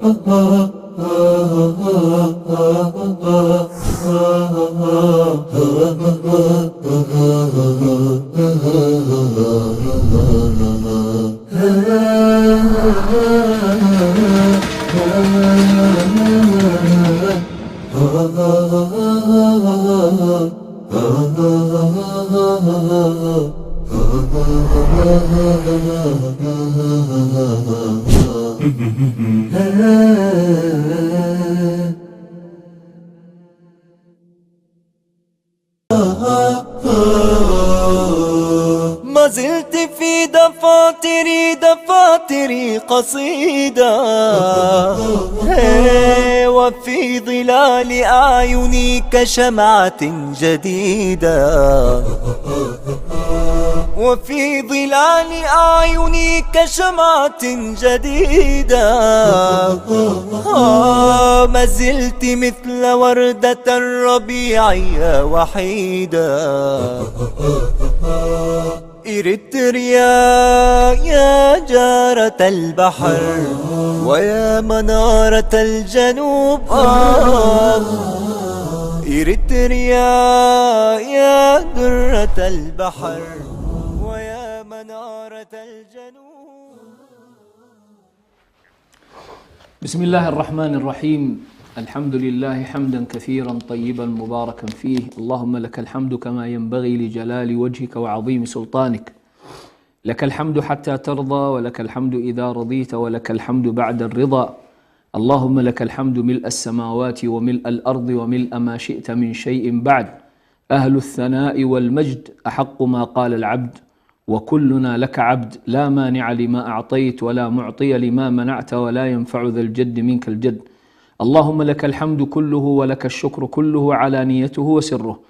ما زلت في دفاتري قصيدة، وفي ظلال أعيني كشمعة جديدة، وفي ظلال أعيني كشمعة جديدة. ما زلت مثل وردة الربيع يا وحيدة. إريتريا يا جارة البحر ويا منارة الجنوب، إريتريا يا درة البحر ويا منارة الجنوب. بسم الله الرحمن الرحيم. الحمد لله حمدا كثيرا طيبا مباركا فيه. اللهم لك الحمد كما ينبغي لجلال وجهك وعظيم سلطانك. لك الحمد حتى ترضى، ولك الحمد إذا رضيت، ولك الحمد بعد الرضا. اللهم لك الحمد ملء السماوات وملء الأرض وملء ما شئت من شيء بعد. أهل الثناء والمجد أحق ما قال العبد، وكلنا لك عبد. لا مانع لما أعطيت ولا معطي لما منعت ولا ينفع ذا الجد منك الجد. اللهم لك الحمد كله ولك الشكر كله علانيته وسره.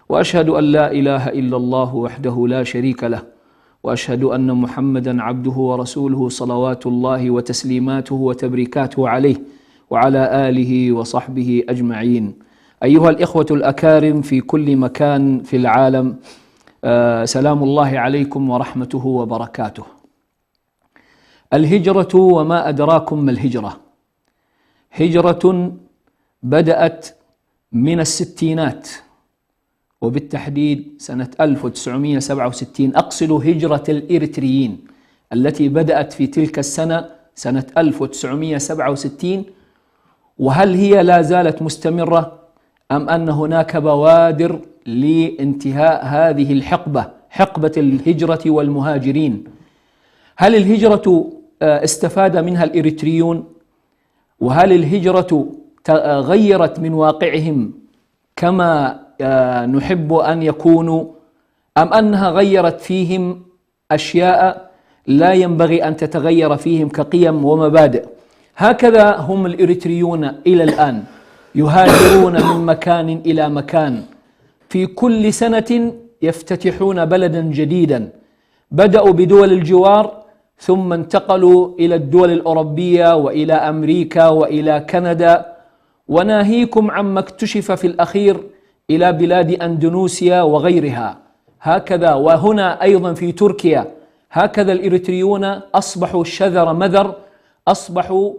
وأشهد أن لا إله إلا الله وحده لا شريك له، وأشهد أن محمدا عبده ورسوله صلوات الله وتسليماته وتبريكاته عليه وعلى آله وصحبه أجمعين. أيها الإخوة الأكارم في كل مكان في العالم، سلام الله عليكم ورحمته وبركاته. الهجرة وما أدراكم ما الهجرة. هجرة بدأت من الستينات، وبالتحديد سنة 1967. أقصد هجرة الإريتريين التي بدأت في تلك السنة سنة 1967. وهل هي لا زالت مستمرة أم أن هناك بوادر لانتهاء هذه الحقبة، حقبة الهجرة والمهاجرين؟ هل الهجرة استفاد منها الإريتريون؟ وهل الهجرة غيرت من واقعهم كما نحب أن يكونوا، أم أنها غيرت فيهم أشياء لا ينبغي أن تتغير فيهم كقيم ومبادئ؟ هكذا هم الإريتريون إلى الآن، يهاجرون من مكان إلى مكان. في كل سنة يفتتحون بلدا جديدا. بدأوا بدول الجوار، ثم انتقلوا إلى الدول الأوروبية وإلى أمريكا وإلى كندا، وناهيكم عما اكتشف في الأخير إلى بلاد أندونيسيا وغيرها. هكذا وهنا أيضا في تركيا، هكذا الإريتريون أصبحوا شذر مذر، أصبحوا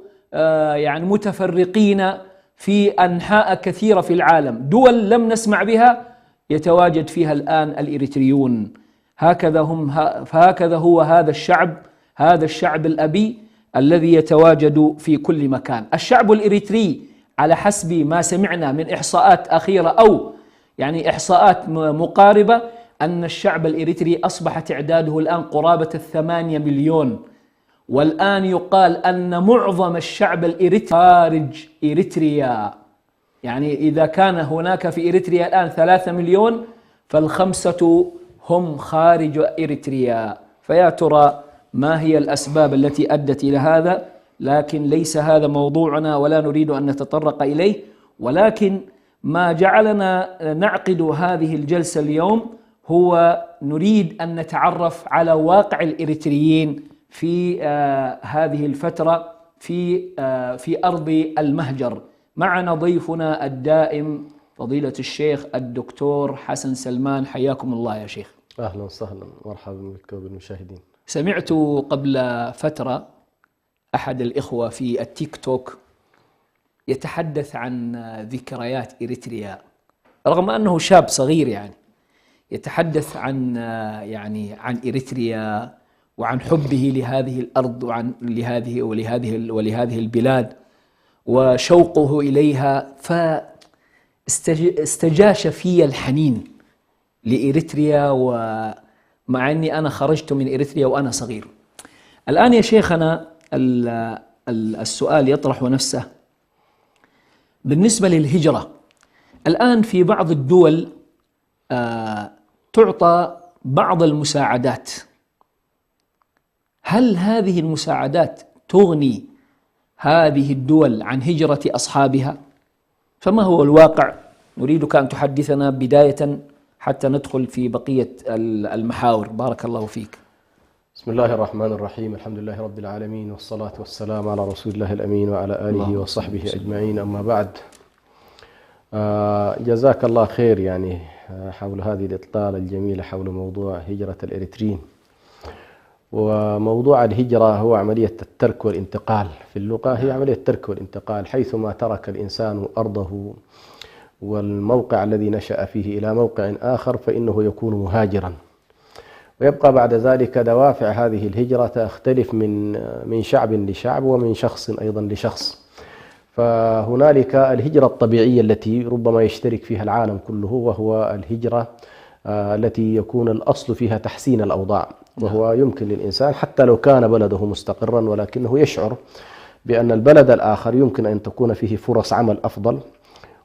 يعني متفرقين في أنحاء كثيرة في العالم. دول لم نسمع بها يتواجد فيها الآن الإريتريون. فهكذا هو هذا الشعب الأبي الذي يتواجد في كل مكان. الشعب الإريتري على حسب ما سمعنا من إحصاءات أخيرة، أو يعني إحصاءات مقاربة، أن الشعب الإريتري أصبح تعداده الآن قرابة 8 مليون. والآن يقال أن معظم الشعب الإريتري خارج إريتريا. يعني إذا كان هناك في إريتريا الآن 3 مليون، فالخمسة هم خارج إريتريا. فيا ترى ما هي الأسباب التي أدت إلى هذا؟ لكن ليس هذا موضوعنا ولا نريد أن نتطرق إليه، ولكن ما جعلنا نعقد هذه الجلسة اليوم هو نريد أن نتعرف على واقع الإريتريين في هذه الفترة في أرض المهجر. معنا ضيفنا الدائم فضيلة الشيخ الدكتور حسن سلمان. حياكم الله يا شيخ. أهلا وسهلا، مرحبا بك وبالمشاهدين. سمعت قبل فترة أحد الإخوة في التيك توك يتحدث عن ذكريات إريتريا، رغم أنه شاب صغير يعني، يتحدث عن عن إريتريا وعن حبه لهذه الأرض وعن ولهذه البلاد وشوقه إليها، فاستجاش في الحنين لإريتريا، ومع أني أنا خرجت من إريتريا وأنا صغير. الآن يا شيخنا السؤال يطرح نفسه بالنسبة للهجرة. الآن في بعض الدول تعطى بعض المساعدات، هل هذه المساعدات تغني هذه الدول عن هجرة أصحابها؟ فما هو الواقع؟ نريدك أن تحدثنا بداية حتى ندخل في بقية المحاور. بارك الله فيك. بسم الله الرحمن الرحيم، الحمد لله رب العالمين، والصلاة والسلام على رسول الله الأمين وعلى آله وصحبه أجمعين، أما بعد. جزاك الله خير يعني حول هذه الإطلالة الجميلة حول موضوع هجرة الإريتريين. وموضوع الهجرة هو عملية الترك والانتقال، في اللغة هي عملية الترك والانتقال، حيثما ترك الإنسان أرضه والموقع الذي نشأ فيه إلى موقع آخر فإنه يكون مهاجرا. ويبقى بعد ذلك دوافع هذه الهجرة تختلف من شعب لشعب ومن شخص أيضا لشخص. فهنالك الهجرة الطبيعية التي ربما يشترك فيها العالم كله، وهو الهجرة التي يكون الأصل فيها تحسين الأوضاع، وهو يمكن للإنسان حتى لو كان بلده مستقرا ولكنه يشعر بأن البلد الآخر يمكن أن تكون فيه فرص عمل أفضل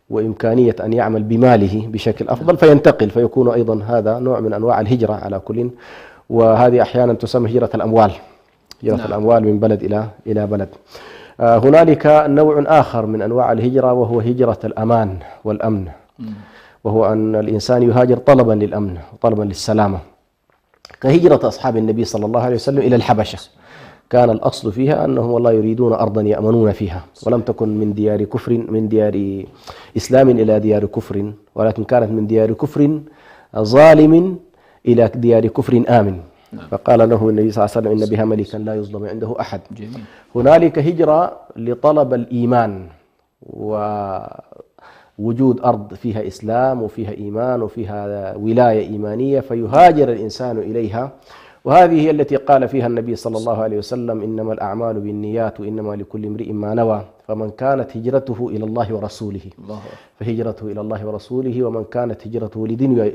وإمكانية أن يعمل بماله بشكل أفضل فينتقل، فيكون أيضا هذا نوع من أنواع الهجرة على كل. وهذه أحيانا تسمى هجرة الأموال، هجرة الأموال من بلد إلى بلد. هنالك نوع آخر من أنواع الهجرة وهو هجرة الأمان والأمن، وهو أن الإنسان يهاجر طلبا للأمن وطلبا للسلامة، كهجرة أصحاب النبي صلى الله عليه وسلم إلى الحبشة. كان الأصل فيها أنهم والله يريدون أرضا يأمنون فيها، ولم تكن من ديار كفر، من ديار إسلام إلى ديار كفر، ولكن كانت من ديار كفر ظالم إلى ديار كفر آمن. فقال له النبي صلى الله عليه وسلم إن بها ملكا لا يظلم عنده أحد. جميل. هنالك هجرة لطلب الإيمان ووجود أرض فيها إسلام وفيها إيمان وفيها ولاية إيمانية فيهاجر الإنسان إليها، وهذه هي التي قال فيها النبي صلى الله عليه وسلم إنما الأعمال بالنيات وإنما لكل امرئ ما نوى، فمن كانت هجرته إلى الله ورسوله فهجرته إلى الله ورسوله، ومن كانت هجرته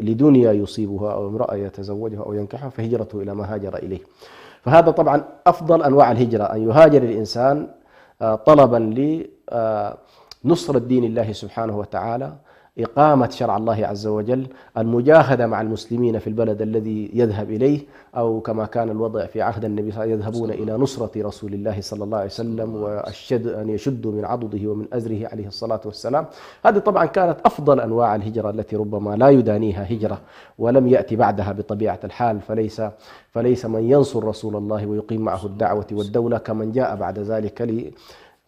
لدنيا يصيبها أو امرأة يتزوجها أو ينكحها فهجرته إلى ما هاجر إليه. فهذا طبعا أفضل أنواع الهجرة، أن يهاجر الإنسان طلبا لنصرة دين الله سبحانه وتعالى، إقامة شرع الله عز وجل، المجاهدة مع المسلمين في البلد الذي يذهب إليه، أو كما كان الوضع في عهد النبي صلى الله عليه وسلم يذهبون إلى نصرة رسول الله صلى الله عليه وسلم وأن يشدوا من عضده ومن أزره عليه الصلاة والسلام. هذه طبعا كانت أفضل أنواع الهجرة التي ربما لا يدانيها هجرة ولم يأتي بعدها بطبيعة الحال، فليس من ينصر رسول الله ويقيم معه الدعوة والدولة كمن جاء بعد ذلك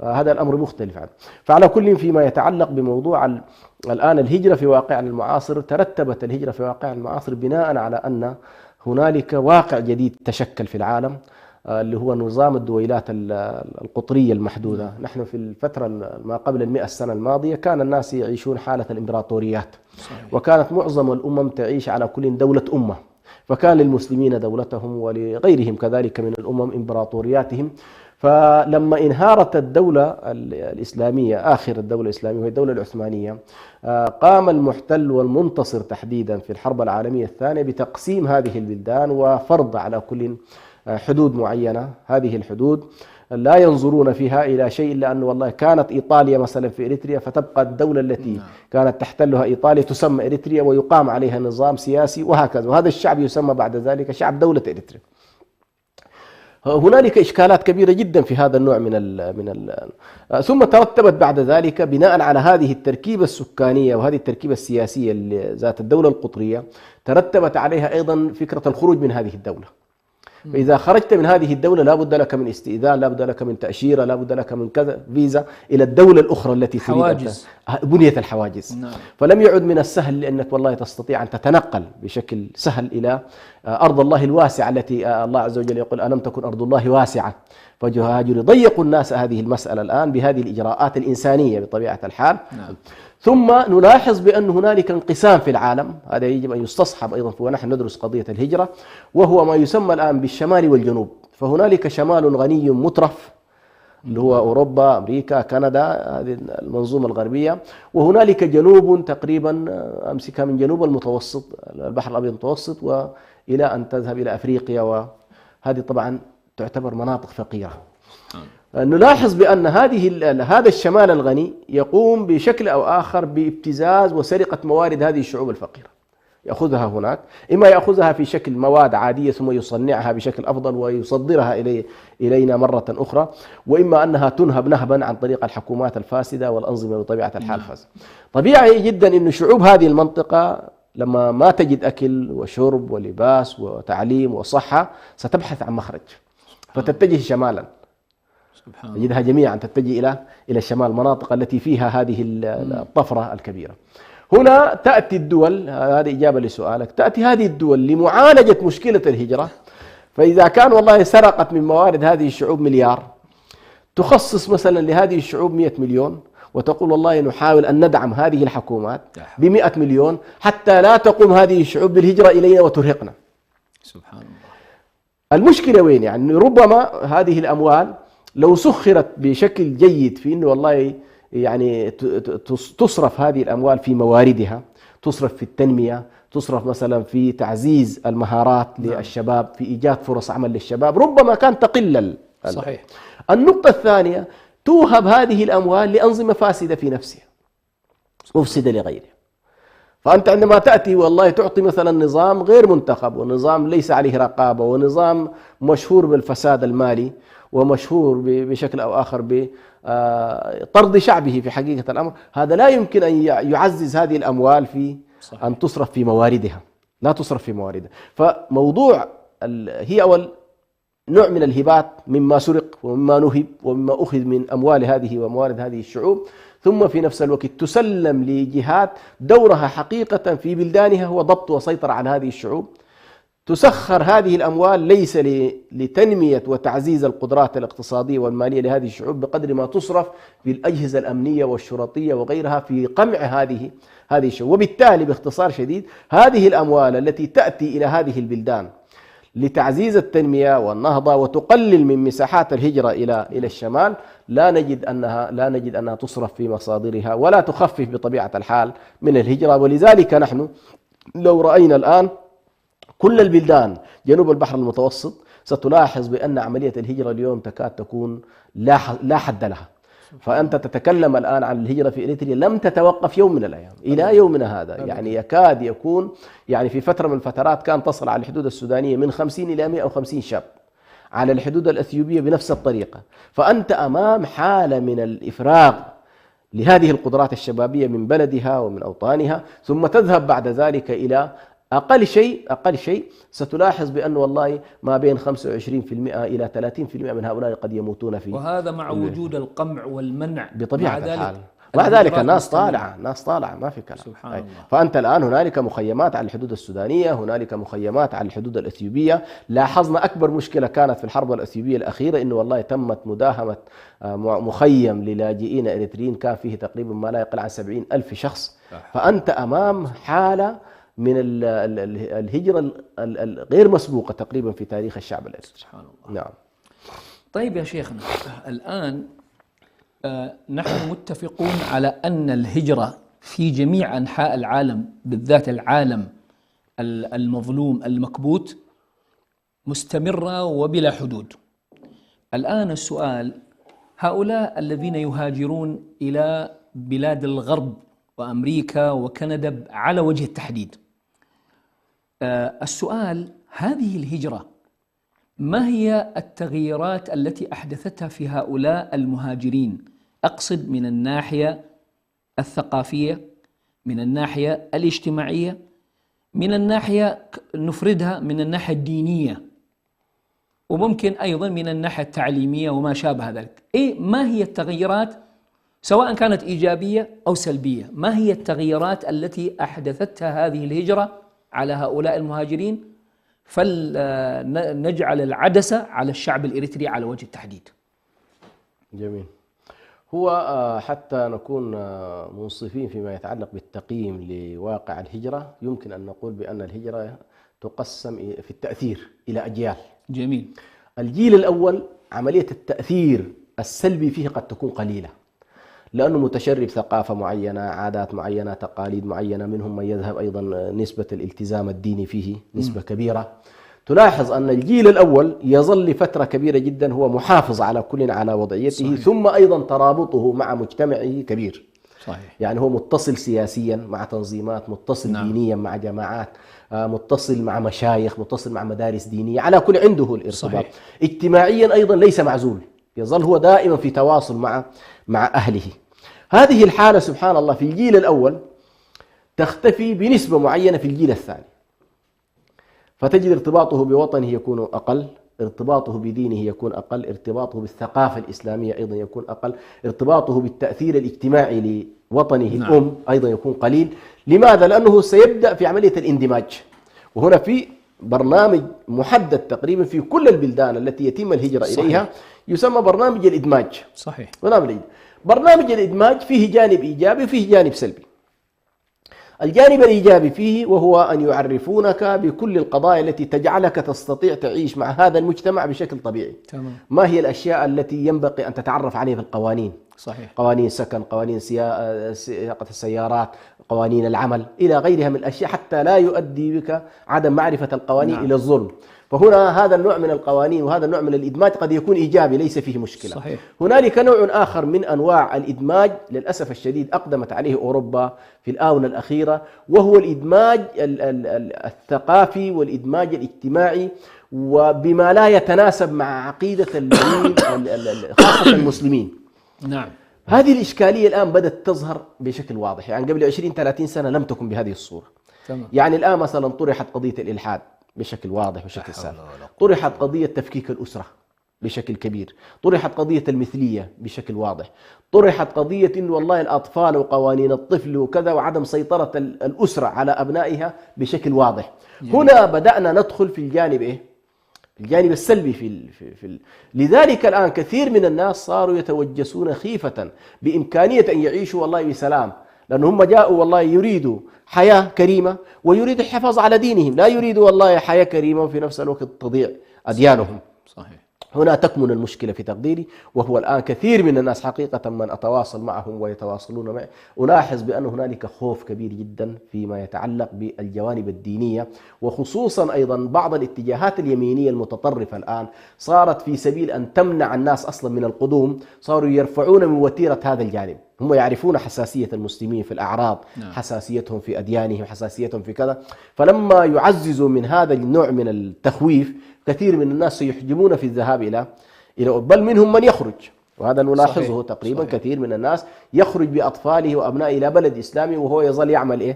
هذا الأمر مختلف عنه. فعلى كل فيما يتعلق بموضوع الآن الهجرة في واقعنا المعاصر، ترتبت الهجرة في واقعنا المعاصر بناء على أن هنالك واقع جديد تشكل في العالم اللي هو نظام الدويلات القطرية المحدودة. نحن في الفترة ما قبل 100 سنة الماضية كان الناس يعيشون حالة الإمبراطوريات، وكانت معظم الأمم تعيش على كل دولة أمة، فكان للمسلمين دولتهم ولغيرهم كذلك من الأمم إمبراطورياتهم. فلما انهارت الدولة الإسلامية، آخر الدولة الإسلامية وهي الدولة العثمانية، قام المحتل والمنتصر تحديدا في الحرب العالمية الثانية بتقسيم هذه البلدان وفرض على كل حدود معينة. هذه الحدود لا ينظرون فيها إلى شيء إلا أنه والله كانت إيطاليا مثلا في إريتريا، فتبقى الدولة التي كانت تحتلها إيطاليا تسمى إريتريا ويقام عليها نظام سياسي وهكذا، وهذا الشعب يسمى بعد ذلك شعب دولة إريتريا. هنالك إشكالات كبيرة جدا في هذا النوع ثم ترتبت بعد ذلك بناء على هذه التركيبة السكانية وهذه التركيبة السياسية ذات الدولة القطرية، ترتبت عليها أيضا فكرة الخروج من هذه الدولة. فإذا خرجت من هذه الدولة لا بد لك من استئذان، لا بد لك من تأشيرة، لا بد لك من كذا فيزا إلى الدولة الأخرى التي تريد. بنية الحواجز. فلم يعد من السهل لأنك والله تستطيع أن تتنقل بشكل سهل إلى أرض الله الواسعة التي الله عز وجل يقول ألم تكن أرض الله واسعة فيهاجر يضيق الناس هذه المسألة الآن بهذه الإجراءات الإنسانية بطبيعة الحال. ثم نلاحظ بأن هنالك انقسام في العالم، هذا يجب أن يستصحب أيضا ونحن ندرس قضية الهجرة، وهو ما يسمى الآن بالشمال والجنوب. فهنالك شمال غني مترف اللي هو أوروبا، أمريكا، كندا، هذه المنظومة الغربية، وهنالك جنوب تقريبا أمسكها من جنوب المتوسط، البحر الأبيض المتوسط، وإلى أن تذهب إلى أفريقيا، وهذه طبعا تعتبر مناطق فقيرة. نلاحظ بأن هذا الشمال الغني يقوم بشكل أو آخر بابتزاز وسرقة موارد هذه الشعوب الفقيرة، يأخذها هناك، إما يأخذها في شكل مواد عادية ثم يصنعها بشكل أفضل ويصدرها إلينا مرة أخرى، وإما أنها تنهب نهبا عن طريق الحكومات الفاسدة والأنظمة بطبيعة الحال فاسدة. طبيعي جدا أن شعوب هذه المنطقة لما ما تجد أكل وشرب ولباس وتعليم وصحة ستبحث عن مخرج، فتتجه شمالا، تجدها جميعا تتجه إلى الشمال، المناطق التي فيها هذه الطفرة الكبيرة. هنا تأتي الدول، هذه إجابة لسؤالك، تأتي هذه الدول لمعالجة مشكلة الهجرة. فإذا كان والله سرقت من موارد هذه الشعوب مليار، تخصص مثلا لهذه الشعوب 100 مليون وتقول والله نحاول أن ندعم هذه الحكومات ب100 مليون حتى لا تقوم هذه الشعوب بالهجرة إلينا وترهقنا. سبحان الله. المشكلة وين؟ يعني ربما هذه الأموال لو سخرت بشكل جيد في أنه والله يعني تصرف هذه الأموال في مواردها، تصرف في التنمية، تصرف مثلا في تعزيز المهارات للشباب، في إيجاد فرص عمل للشباب، ربما كان تقل. صحيح. النقطة الثانية، توهب هذه الأموال لأنظمة فاسدة في نفسها مفسدة لغيرها. فأنت عندما تأتي والله تعطي مثلا نظام غير منتخب، ونظام ليس عليه رقابة، ونظام مشهور بالفساد المالي، ومشهور بشكل أو آخر بطرد شعبه في حقيقة الأمر، هذا لا يمكن أن يعزز هذه الأموال في أن تصرف في مواردها، لا تصرف في مواردها. فموضوع هي أول نوع من الهبات مما سرق ومما نهب ومما أخذ من أموال هذه وموارد هذه الشعوب، ثم في نفس الوقت تسلم لجهات دورها حقيقة في بلدانها هو ضبط وسيطرة على هذه الشعوب. تسخر هذه الأموال ليس لتنمية وتعزيز القدرات الاقتصادية والمالية لهذه الشعوب بقدر ما تصرف في الأجهزة الأمنية والشرطية وغيرها في قمع هذه الشعوب. وبالتالي باختصار شديد هذه الأموال التي تأتي إلى هذه البلدان لتعزيز التنمية والنهضة وتقلل من مساحات الهجرة إلى الشمال، لا نجد أنها تصرف في مصادرها ولا تخفف بطبيعة الحال من الهجرة. ولذلك نحن لو رأينا الآن كل البلدان جنوب البحر المتوسط ستلاحظ بأن عملية الهجرة اليوم تكاد تكون لا حد لها. فأنت تتكلم الآن عن الهجرة في إريتريا لم تتوقف يوم من الأيام إلى يومنا هذا، يعني يكاد يكون يعني في فترة من الفترات كان تصل على الحدود السودانية من 50 إلى 150 شاب، على الحدود الأثيوبية بنفس الطريقة. فأنت أمام حالة من الإفراغ لهذه القدرات الشبابية من بلدها ومن أوطانها، ثم تذهب بعد ذلك إلى أقل شيء ستلاحظ بأن والله ما بين 25% إلى 30% من هؤلاء قد يموتون فيه، وهذا مع وجود القمع والمنع بطبيعة الحال. مع ذلك الناس طالعة ما في كلام. سبحان الله. فأنت الآن هنالك مخيمات على الحدود السودانية، هنالك مخيمات على الحدود الأثيوبية. لاحظنا أكبر مشكلة كانت في الحرب الأثيوبية الأخيرة إنه والله تمت مداهمة مخيم للاجئين إريتريين كان فيه تقريبا ما لا يقل عن 70,000 شخص. فأنت أمام حالة من الهجرة الغير مسبوقة تقريبا في تاريخ الشعب الإريتري. سبحان الله. نعم. طيب يا شيخنا، الآن نحن متفقون على أن الهجرة في جميع أنحاء العالم، بالذات العالم المظلوم المكبوت، مستمرة وبلا حدود. الآن السؤال، هؤلاء الذين يهاجرون إلى بلاد الغرب وأمريكا وكندا على وجه التحديد، السؤال، هذه الهجرة ما هي التغييرات التي أحدثتها في هؤلاء المهاجرين؟ أقصد من الناحية الثقافية، من الناحية الاجتماعية، من الناحية نفردها من الناحية الدينية، وممكن أيضا من الناحية التعليمية وما شابه ذلك. ما هي التغييرات سواء كانت إيجابية أو سلبية؟ ما هي التغييرات التي أحدثتها هذه الهجرة على هؤلاء المهاجرين فلنجعل العدسة على الشعب الإريتري على وجه التحديد. جميل. هو حتى نكون منصفين فيما يتعلق بالتقييم لواقع الهجرة، يمكن أن نقول بأن الهجرة تقسم في التأثير إلى أجيال. جميل. الجيل الأول عملية التأثير السلبي فيه قد تكون قليلة، لأنه متشرب ثقافة معينة، عادات معينة، تقاليد معينة، منهم من يذهب أيضا نسبة الالتزام الديني فيه نسبة كبيرة. تلاحظ أن الجيل الأول يظل فترة كبيرة جدا هو محافظ على كل على وضعيته. صحيح. ثم أيضا ترابطه مع مجتمعه كبير. صحيح. يعني هو متصل سياسيا مع تنظيمات، متصل نعم. دينيا مع جماعات، متصل مع مشايخ، متصل مع مدارس دينية، على كل عنده الارتباط. صحيح. اجتماعيا أيضا ليس معزول، يظل هو دائما في تواصل مع أهله. هذه الحالة سبحان الله في الجيل الأول تختفي بنسبة معينة في الجيل الثاني، فتجد ارتباطه بوطنه يكون أقل، ارتباطه بدينه يكون أقل، ارتباطه بالثقافة الإسلامية أيضا يكون أقل، ارتباطه بالتأثير الاجتماعي لوطنه نعم. الأم أيضا يكون قليل. لماذا؟ لأنه سيبدأ في عملية الاندماج، وهنا في برنامج محدد تقريبا في كل البلدان التي يتم الهجرة صحيح. إليها يسمى برنامج الإدماج. صحيح. برنامج الإدماج فيه جانب إيجابي وفيه جانب سلبي. الجانب الإيجابي فيه وهو أن يعرفونك بكل القضايا التي تجعلك تستطيع تعيش مع هذا المجتمع بشكل طبيعي. تمام. ما هي الأشياء التي ينبغي أن تتعرف عليها في القوانين؟ صحيح. قوانين سكن، قوانين سياقة السيارات، قوانين العمل، إلى غيرها من الأشياء، حتى لا يؤدي بك عدم معرفة القوانين نعم. إلى الظلم. فهنا هذا النوع من القوانين وهذا النوع من الإدماج قد يكون إيجابي ليس فيه مشكلة. صحيح. هنالك نوع آخر من أنواع الإدماج للأسف الشديد أقدمت عليه أوروبا في الآونة الأخيرة، وهو الإدماج الثقافي والإدماج الاجتماعي، وبما لا يتناسب مع عقيدة خاصة المسلمين. نعم. هذه الإشكالية الآن بدأت تظهر بشكل واضح، يعني قبل 20-30 سنة لم تكن بهذه الصورة. تمام. يعني الآن مثلا طرحت قضية الإلحاد بشكل واضح وبشكل سهل، طرحت قضية تفكيك الأسرة بشكل كبير، طرحت قضية المثلية بشكل واضح، طرحت قضية إنه والله الأطفال وقوانين الطفل وكذا وعدم سيطرة الأسرة على أبنائها بشكل واضح. هنا بدأنا ندخل في الجانب الجانب السلبي لذلك الآن كثير من الناس صاروا يتوجسون خيفة بإمكانية أن يعيشوا والله بسلام، لأنهم جاءوا والله يريدوا حياة كريمة ويريدوا الحفاظ على دينهم، لا يريدوا والله حياة كريمة وفي نفس الوقت تضيع أديانهم. صحيح. هنا تكمن المشكلة في تقديري، وهو الآن كثير من الناس حقيقة من أتواصل معهم ويتواصلون معي ألاحظ بأن هنالك خوف كبير جدا فيما يتعلق بالجوانب الدينية، وخصوصا أيضا بعض الاتجاهات اليمينية المتطرفة الآن صارت في سبيل أن تمنع الناس أصلا من القدوم، صاروا يرفعون من وتيرة هذا الجانب. هم يعرفون حساسية المسلمين في الأعراض، حساسيتهم في أديانهم، حساسيتهم في كذا، فلما يعززوا من هذا النوع من التخويف كثير من الناس سيحجمون في الذهاب إلى بل منهم من يخرج، وهذا نلاحظه. صحيح. تقريبا صحيح. كثير من الناس يخرج بأطفاله وأبنائه إلى بلد إسلامي وهو يظل يعمل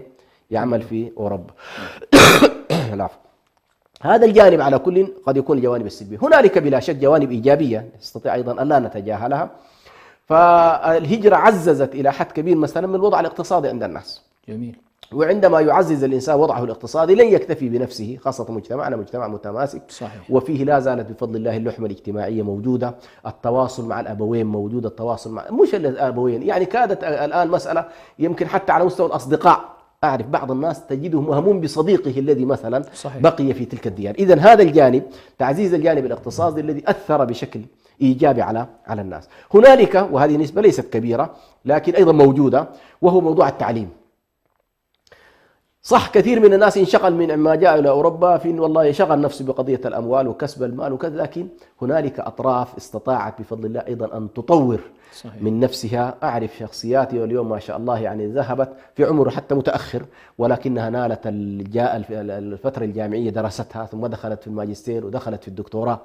يعمل في أوروبا. هذا الجانب على كل قد يكون الجوانب السلبية. هنالك بلا شك جوانب إيجابية نستطيع أيضا أن لا نتجاهلها. فالهجرة عززت إلى حد كبير مثلا من الوضع الاقتصادي عند الناس. جميل. وعندما يعزز الإنسان وضعه الاقتصادي لن يكتفي بنفسه، خاصة مجتمعنا مجتمع متماسك. صحيح. وفيه لا زالت بفضل الله اللحمة الاجتماعية موجودة، التواصل مع الأبوين موجود، التواصل مع مش الأبوين، يعني كادت الآن مسألة يمكن حتى على مستوى الأصدقاء، أعرف بعض الناس تجده مهموم بصديقه الذي مثلا صحيح. بقي في تلك الديار. إذن هذا الجانب تعزيز الجانب الاقتصادي الذي أثر بشكل إيجابي على الناس. هنالك وهذه نسبة ليست كبيرة لكن أيضا موجودة، وهو موضوع التعليم. صح كثير من الناس انشغل من ما جاء إلى أوروبا في إنه والله يشغل نفسه بقضية الأموال وكسب المال وكذا، لكن هنالك أطراف استطاعت بفضل الله أيضا أن تطور صحيح. من نفسها. أعرف شخصياتي واليوم ما شاء الله يعني ذهبت في عمر حتى متأخر، ولكنها نالت الفترة الجامعية درستها، ثم دخلت في الماجستير ودخلت في الدكتوراه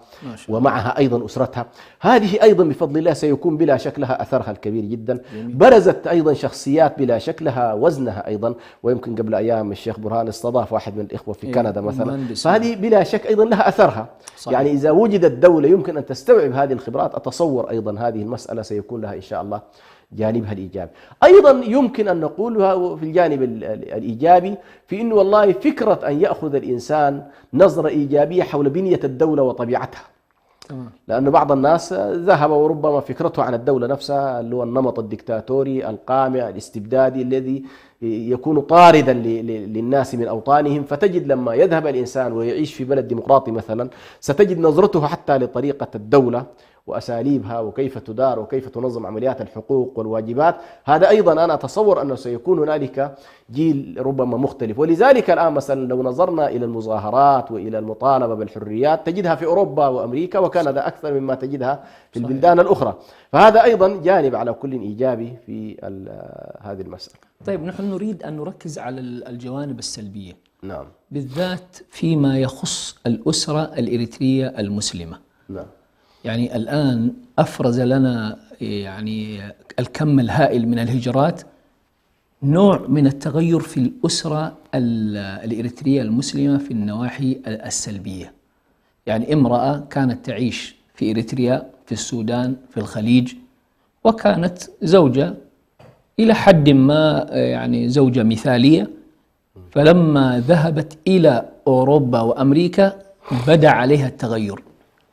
ومعها أيضا أسرتها. هذه أيضا بفضل الله سيكون بلا شك لها أثرها الكبير جدا. برزت أيضا شخصيات بلا شك لها وزنها أيضا، ويمكن قبل أيام الشيخ برهان استضاف واحد من الإخوة في كندا مثلا، فهذه بلا شك أيضا لها أثرها. صحيح. يعني إذا وجدت دولة يمكن أن تستوعب هذه الخبرات، أتصور أيضا هذه المسألة سيكون لها إن شاء الله جانبها الإيجابي. أيضا يمكن أن نقولها في الجانب الإيجابي في أنه والله فكرة أن يأخذ الإنسان نظرة إيجابية حول بنية الدولة وطبيعتها، لأن بعض الناس ذهب وربما فكرته عن الدولة نفسها اللي هو النمط الدكتاتوري القامع الاستبدادي الذي يكون طاردا للناس من أوطانهم، فتجد لما يذهب الإنسان ويعيش في بلد ديمقراطي مثلا ستجد نظرته حتى لطريقة الدولة وأساليبها وكيف تدار وكيف تنظم عمليات الحقوق والواجبات. هذا أيضا أنا أتصور أنه سيكون هنالك جيل ربما مختلف. ولذلك الآن مثلا لو نظرنا إلى المظاهرات وإلى المطالبة بالحريات تجدها في أوروبا وأمريكا وكندا أكثر مما تجدها في البلدان الأخرى، فهذا أيضا جانب على كل إيجابي في هذه المسألة. طيب نحن نريد أن نركز على الجوانب السلبية، نعم، بالذات فيما يخص الأسرة الإريترية المسلمة. نعم. يعني الآن أفرز لنا يعني الكم الهائل من الهجرات نوع من التغير في الأسرة الإريترية المسلمة في النواحي السلبية. يعني امرأة كانت تعيش في إريتريا، في السودان، في الخليج، وكانت زوجة إلى حد ما يعني زوجة مثالية، فلما ذهبت إلى أوروبا وأمريكا بدأ عليها التغير.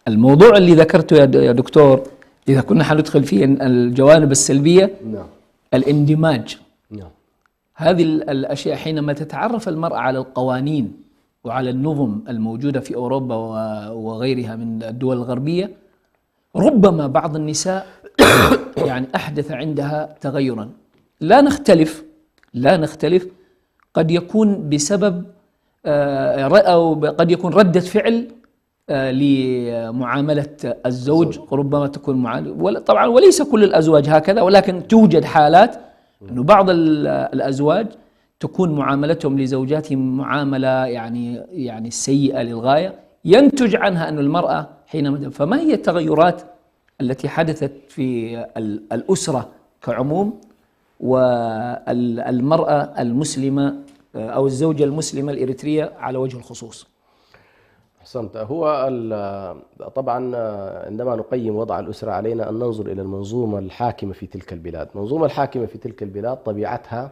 الموضوع اللي ذكرته يا دكتور إذا كنا حندخل فيه الجوانب السلبية، نعم، الاندماج. نعم. هذه الأشياء حينما تتعرف المرأة على القوانين وعلى النظم الموجودة في أوروبا وغيرها من الدول الغربية، ربما بعض النساء يعني أحدث عندها تغيرا. لا نختلف قد يكون بسبب أو قد يكون ردة فعل لمعاملة الزوج، ربما تكون طبعا وليس كل الأزواج هكذا، ولكن توجد حالات أنه بعض الأزواج تكون معاملتهم لزوجاتهم معاملة يعني سيئة للغاية، ينتج عنها أن المرأة حينما فما هي التغيرات التي حدثت في الأسرة كعموم والمرأة المسلمة أو الزوجة المسلمة الإريترية على وجه الخصوص؟ أحسنت. هو طبعا عندما نقيم وضع الأسرة علينا أن ننظر إلى المنظومة الحاكمة في تلك البلاد. المنظومة الحاكمة في تلك البلاد طبيعتها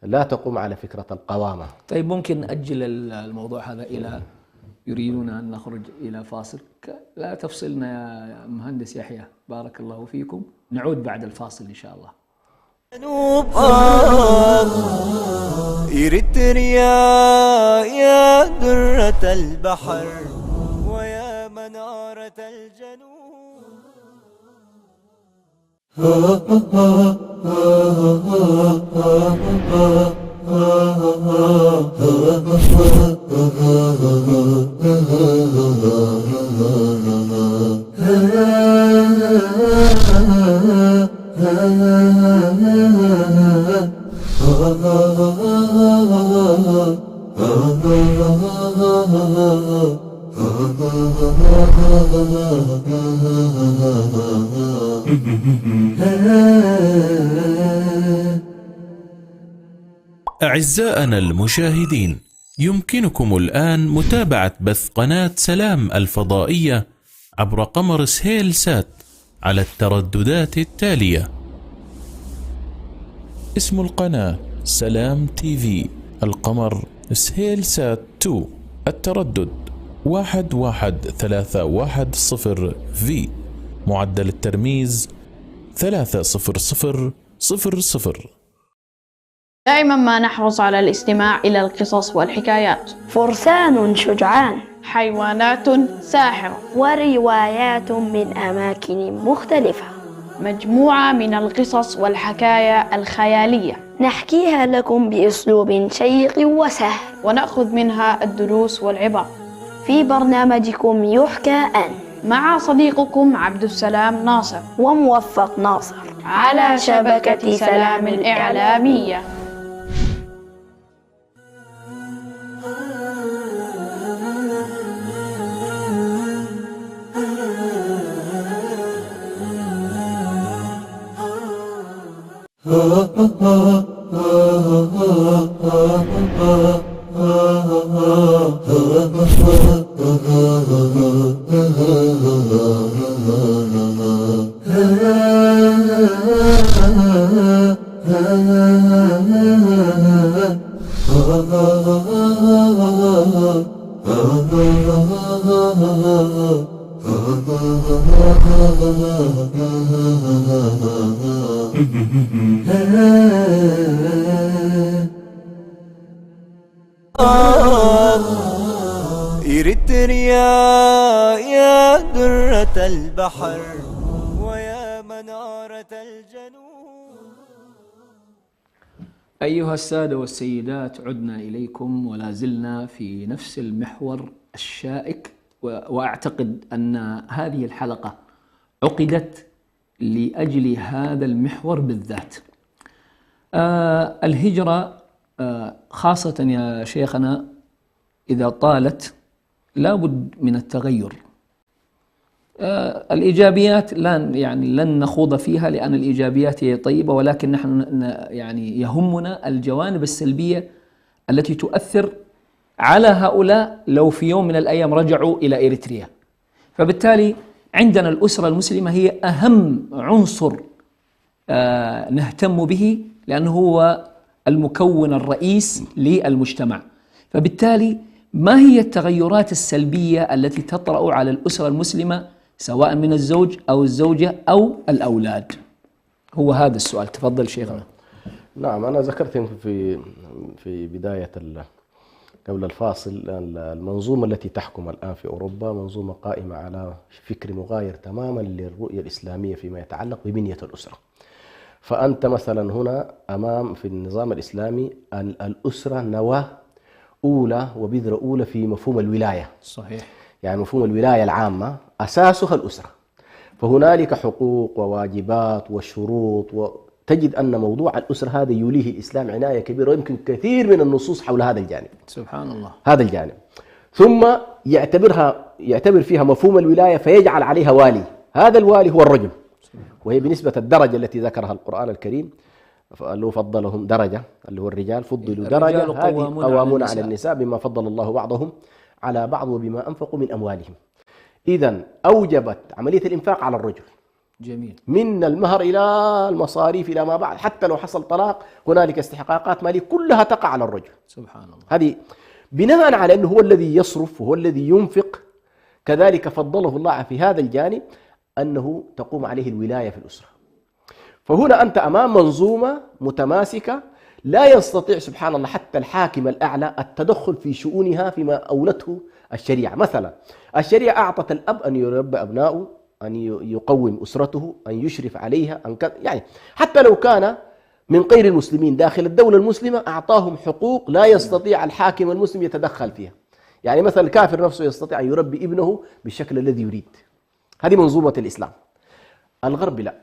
لا تقوم على فكرة القوامة. طيب ممكن نأجل الموضوع هذا إلى يريدون أن نخرج إلى فاصل؟ لا تفصلنا يا مهندس يحيى، بارك الله فيكم. نعود بعد الفاصل إن شاء الله. جنوب إريتريا يا درة البحر ويا منارة الجنوب. أعزائنا المشاهدين، يمكنكم الآن متابعة بث قناة سلام الفضائية عبر قمر سهيل سات على الترددات التالية: اسم القناة سلام تي في، القمر سهيل سات 2، التردد 11310 في، معدل الترميز 30000. دائما ما نحرص على الاستماع إلى القصص والحكايات. فرسان شجعان، حيوانات ساحرة، وروايات من أماكن مختلفة، مجموعة من القصص والحكايا الخيالية نحكيها لكم بأسلوب شيق وسهل، ونأخذ منها الدروس والعبر في برنامجكم يحكى أن، مع صديقكم عبد السلام ناصر وموفق ناصر، على شبكة سلام الإعلامية. إريتريا يا درة البحر ويا منارة الجنوب. أيها السادة والسيدات، عدنا إليكم ولا زلنا في نفس المحور الشائك، وأعتقد أن هذه الحلقة عقدت لأجل هذا المحور بالذات. الهجرة خاصة يا شيخنا إذا طالت لابد من التغير. الإيجابيات لن نخوض فيها لأن الإيجابيات هي طيبة، ولكن نحن يهمنا الجوانب السلبية التي تؤثر على هؤلاء لو في يوم من الأيام رجعوا إلى إريتريا. فبالتالي عندنا الأسرة المسلمة هي أهم عنصر نهتم به، لأنه هو المكون الرئيس للمجتمع. فبالتالي ما هي التغيرات السلبية التي تطرأ على الأسرة المسلمة سواء من الزوج أو الزوجة أو الأولاد؟ هو هذا السؤال. تفضل شيخنا. نعم، أنا ذكرت في بداية قبل الفاصل المنظومة التي تحكم الآن في أوروبا منظومة قائمة على فكر مغاير تماما للرؤية الإسلامية فيما يتعلق ببنية الأسرة. فأنت مثلا هنا أمام في النظام الإسلامي الأسرة نواة أولى وبذرة أولى في مفهوم الولاية. صحيح. يعني مفهوم الولاية العامة أساسها الأسرة، فهنالك حقوق وواجبات وشروط، وتجد أن موضوع الأسرة هذا يوليه الإسلام عناية كبيرة، ويمكن كثير من النصوص حول هذا الجانب. سبحان الله. هذا الجانب. ثم يعتبر فيها مفهوم الولاية فيجعل عليها والي. هذا الوالي هو الرجل، وهي بنسبة الدرجة التي ذكرها القرآن الكريم، اللي هو فضلهم درجة، اللي هو الرجال فضلوا درجة، هذه قوامون على النساء بما فضل الله بعضهم على بعض وبما أنفقوا من أموالهم. إذن أوجبت عملية الإنفاق على الرجل. جميل. من المهر إلى المصاريف إلى ما بعد، حتى لو حصل طلاق هنالك استحقاقات مالية كلها تقع على الرجل. سبحان الله. هذه بناء على أنه هو الذي يصرف وهو الذي ينفق، كذلك فضله الله في هذا الجانب أنه تقوم عليه الولاية في الأسرة. فهنا أنت أمام منظومة متماسكة لا يستطيع سبحان الله حتى الحاكم الأعلى التدخل في شؤونها فيما أولته الشريعة. مثلا الشريعة أعطت الأب أن يربي أبنائه، أن يقوم أسرته، أن يشرف عليها، يعني حتى لو كان من غير المسلمين داخل الدولة المسلمة أعطاهم حقوق لا يستطيع الحاكم المسلم يتدخل فيها. يعني مثلا الكافر نفسه يستطيع أن يربي ابنه بالشكل الذي يريد. هذه منظومة الإسلام. الغرب لا،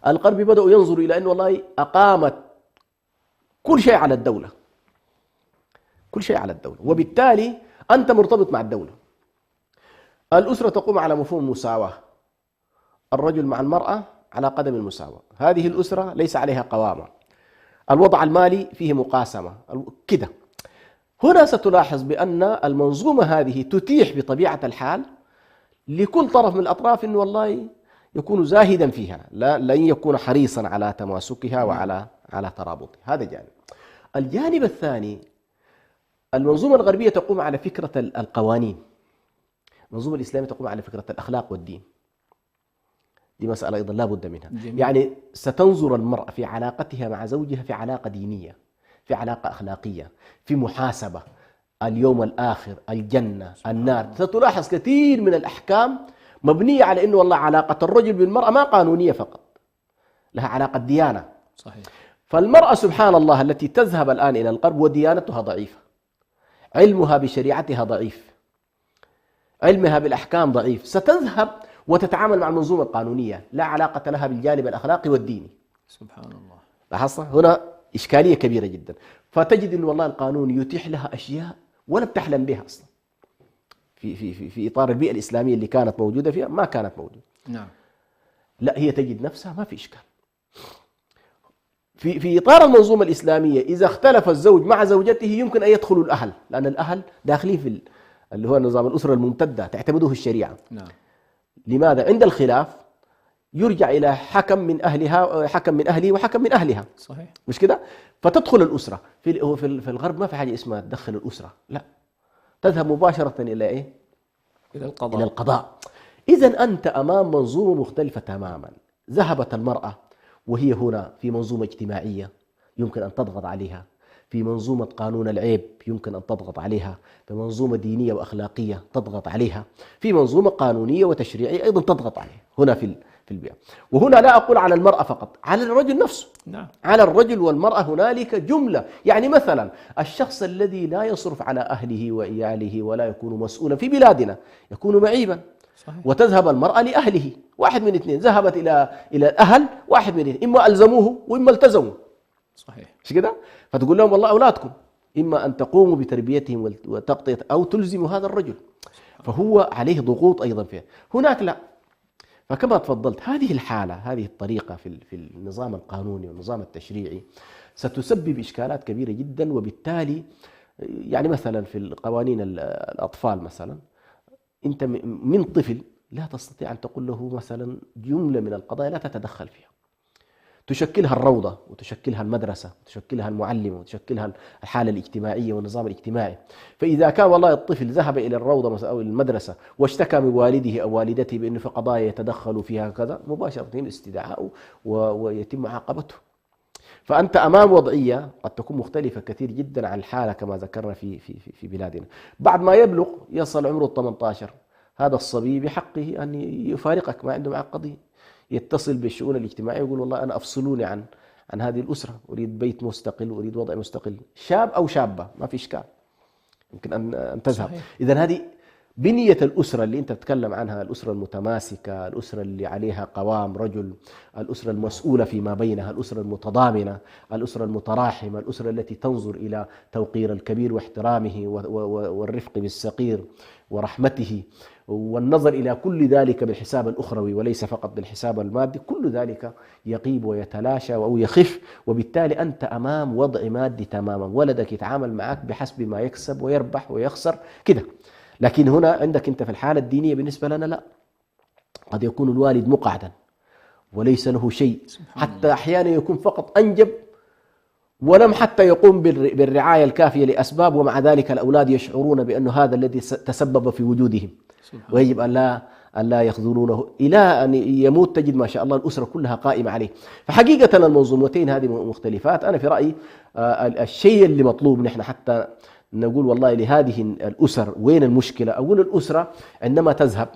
الغرب بدأوا ينظروا إلى أنه والله أقامت كل شيء على الدولة، كل شيء على الدولة، وبالتالي أنت مرتبط مع الدولة. الأسرة تقوم على مفهوم المساواة، الرجل مع المرأة على قدم المساواة. هذه الأسرة ليس عليها قوامة، الوضع المالي فيه مقاسمة كده. هنا ستلاحظ بأن المنظومة هذه تتيح بطبيعة الحال لكل طرف من الأطراف أنه والله يكون زاهدا فيها، لن يكون حريصا على تماسكها وعلى ترابطها. هذا جانب. الجانب الثاني، المنظومة الغربية تقوم على فكرة القوانين، المنظومة الإسلامية تقوم على فكرة الأخلاق والدين. دي مسألة أيضا لا بد منها. جميل. يعني ستنظر المرأة في علاقتها مع زوجها في علاقة دينية، في علاقة أخلاقية، في محاسبة، اليوم الآخر، الجنة، النار. ستلاحظ كثير من الأحكام مبنية على أنه والله علاقة الرجل بالمرأة ما قانونية فقط، لها علاقة ديانة. صحيح. فالمرأة سبحان الله التي تذهب الآن إلى الغرب وديانتها ضعيفة، علمها بشريعتها ضعيف، علمها بالأحكام ضعيف، ستذهب وتتعامل مع المنظومة القانونية لا علاقة لها بالجانب الأخلاقي والديني. سبحان الله. لاحظت هنا إشكالية كبيرة جدا. فتجد أن والله القانون يتيح لها أشياء ولا بتحلم بها أصلا في إطار البيئة الإسلامية اللي كانت موجودة فيها ما كانت موجودة. نعم. لا، هي تجد نفسها ما في إشكال. في إطار المنظومة الإسلامية إذا اختلف الزوج مع زوجته يمكن أن يدخلوا الأهل، لأن الأهل داخلين في اللي هو نظام الأسرة الممتدة تعتمده الشريعة. نعم. لماذا؟ عند الخلاف يرجع إلى حكم من أهلها، حكم من أهله وحكم من أهلها. صحيح. مش كده؟ فتدخل الأسرة. في الغرب ما في حاجة اسمها تدخل الأسرة، لا، تذهب مباشرة إلى إيه؟ إلى القضاء. إلى القضاء. إذا أنت أمام منظومة مختلفة تماما. ذهبت المرأة وهي هنا في منظومة اجتماعية يمكن أن تضغط عليها، في منظومة قانون العيب يمكن أن تضغط عليها، في منظومة دينية وأخلاقية تضغط عليها، في منظومة قانونية وتشريعية أيضا تضغط عليها هنا في البيئة. وهنا لا أقول على المرأة فقط، على الرجل نفسه. نعم. على الرجل والمرأة هنالك جملة. يعني مثلا الشخص الذي لا يصرف على أهله وإياله ولا يكون مسؤولا في بلادنا يكون معيبا. صحيح. وتذهب المرأة لأهله، واحد من اثنين، ذهبت إلى الأهل، واحد من اثنين، إما ألزموه وإما التزموا. صحيح. مش كده؟ فتقول لهم والله أولادكم إما أن تقوموا بتربيتهم وتغطية أو تلزموا هذا الرجل، فهو عليه ضغوط أيضا فيها. هناك لا. فكما تفضلت هذه الحالة، هذه الطريقة في النظام القانوني والنظام التشريعي ستسبب إشكالات كبيرة جدا. وبالتالي يعني مثلا في القوانين الأطفال مثلا، أنت من طفل لا تستطيع أن تقول له مثلا جملة من القضايا لا تتدخل فيها. تشكلها الروضة وتشكلها المدرسة وتشكلها المعلمة وتشكلها الحالة الاجتماعية والنظام الاجتماعي. فإذا كان والله الطفل ذهب إلى الروضة أو المدرسة واشتكى من والده أو والدته بأنه في قضايا يتدخلوا فيها كذا، مباشرة استدعاءه ويتم معاقبته. فأنت أمام وضعية قد تكون مختلفة كثير جدا عن الحالة كما ذكرنا في بلادنا. بعد ما يبلغ يصل عمره 18، هذا الصبي بحقه أن يفارقك، ما عنده معك قضية، يتصل بالشؤون الاجتماعية ويقول والله أنا أفصلوني عن هذه الأسرة، أريد بيت مستقل، أريد وضع مستقل. شاب أو شابة ما في إشكال، يمكن أن تذهب. إذن هذه بنية الأسرة اللي أنت تتكلم عنها، الأسرة المتماسكة، الأسرة اللي عليها قوام رجل، الأسرة المسؤولة فيما بينها، الأسرة المتضامنة، الأسرة المتراحمة، الأسرة التي تنظر إلى توقير الكبير واحترامه والرفق بالصغير ورحمته، والنظر إلى كل ذلك بالحساب الأخروي وليس فقط بالحساب المادي. كل ذلك يغيب ويتلاشى أو يخف، وبالتالي أنت أمام وضع مادي تماما. ولدك يتعامل معك بحسب ما يكسب ويربح ويخسر كده. لكن هنا عندك أنت في الحالة الدينية بالنسبة لنا لا، قد يكون الوالد مقعدا وليس له شيء، حتى أحيانا يكون فقط أنجب ولم حتى يقوم بالرعاية الكافية لأسباب، ومع ذلك الأولاد يشعرون بأن هذا الذي تسبب في وجودهم، ويجب أن لا يخذلونه إلى أن يموت. تجد ما شاء الله الأسرة كلها قائمة عليه. فحقيقة المنظومتين هذه مختلفات. أنا في رأيي الشيء اللي مطلوب نحن حتى نقول والله لهذه الأسر وين المشكلة. أقول الأسرة عندما تذهب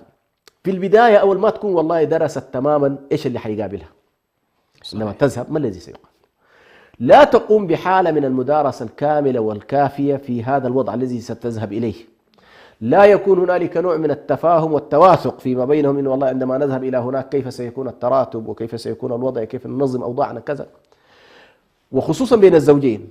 في البداية أول ما تكون والله درست تماما إيش اللي حيقابلها. عندما تذهب ما الذي سيقابل، لا تقوم بحالة من المدارسة الكاملة والكافية في هذا الوضع الذي ستذهب إليه. لا يكون هنالك نوع من التفاهم والتواثق فيما بينهم، إن والله عندما نذهب إلى هناك كيف سيكون التراتب وكيف سيكون الوضع، كيف ننظم أوضاعنا كذا، وخصوصا بين الزوجين.